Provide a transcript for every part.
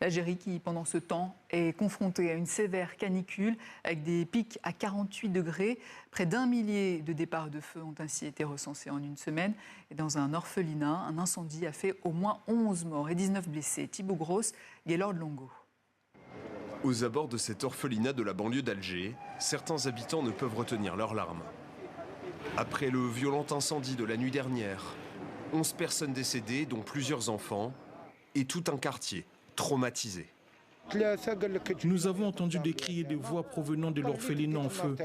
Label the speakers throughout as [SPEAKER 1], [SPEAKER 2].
[SPEAKER 1] L'Algérie qui, pendant ce temps, est confrontée à une sévère canicule avec des pics à 48 degrés. Près d'1 millier de départs de feu ont ainsi été recensés en une semaine. Et dans un orphelinat, un incendie a fait au moins 11 morts et 19 blessés. Thibaut Grosse, Gaylord Longo.
[SPEAKER 2] Aux abords de cet orphelinat de la banlieue d'Alger, certains habitants ne peuvent retenir leurs larmes. Après le violent incendie de la nuit dernière, 11 personnes décédées, dont plusieurs enfants, et tout un quartier traumatisé.
[SPEAKER 3] Nous avons entendu des cris et des voix provenant de l'orphelinat en feu.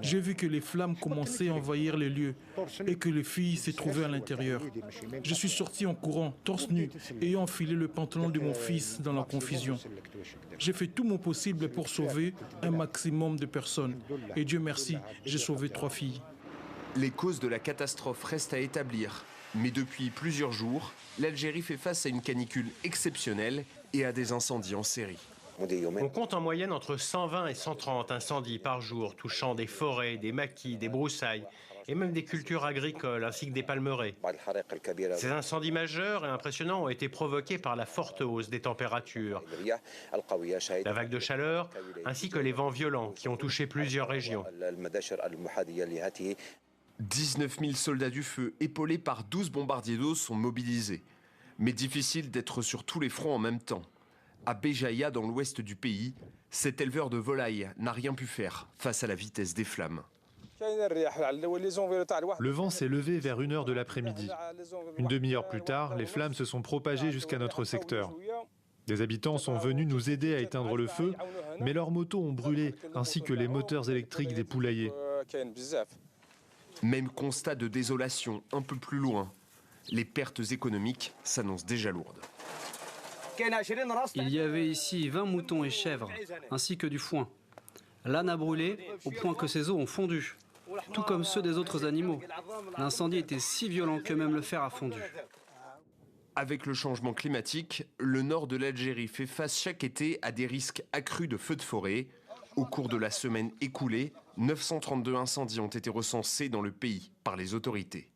[SPEAKER 3] J'ai vu que les flammes commençaient à envahir les lieux et que les filles s'y trouvaient à l'intérieur. Je suis sorti en courant, torse nu, ayant enfilé le pantalon de mon fils dans la confusion. J'ai fait tout mon possible pour sauver un maximum de personnes. Et Dieu merci, j'ai sauvé 3 filles.
[SPEAKER 2] Les causes de la catastrophe restent à établir. Mais depuis plusieurs jours, l'Algérie fait face à une canicule exceptionnelle et à des incendies en série.
[SPEAKER 4] On compte en moyenne entre 120 et 130 incendies par jour, touchant des forêts, des maquis, des broussailles et même des cultures agricoles ainsi que des palmeraies. Ces incendies majeurs et impressionnants ont été provoqués par la forte hausse des températures, la vague de chaleur ainsi que les vents violents qui ont touché plusieurs régions.
[SPEAKER 2] 19 000 soldats du feu, épaulés par 12 bombardiers d'eau, sont mobilisés. Mais difficile d'être sur tous les fronts en même temps. À Béjaïa, dans l'ouest du pays, cet éleveur de volailles n'a rien pu faire face à la vitesse des flammes.
[SPEAKER 5] Le vent s'est levé vers 1h de l'après-midi. Une demi-heure plus tard, les flammes se sont propagées jusqu'à notre secteur. Des habitants sont venus nous aider à éteindre le feu, mais leurs motos ont brûlé, ainsi que les moteurs électriques des poulaillers.
[SPEAKER 2] Même constat de désolation un peu plus loin. Les pertes économiques s'annoncent déjà lourdes.
[SPEAKER 6] Il y avait ici 20 moutons et chèvres, ainsi que du foin. L'âne a brûlé au point que ses os ont fondu, tout comme ceux des autres animaux. L'incendie était si violent que même le fer a fondu.
[SPEAKER 2] Avec le changement climatique, le nord de l'Algérie fait face chaque été à des risques accrus de feux de forêt. Au cours de la semaine écoulée, 932 incendies ont été recensés dans le pays par les autorités.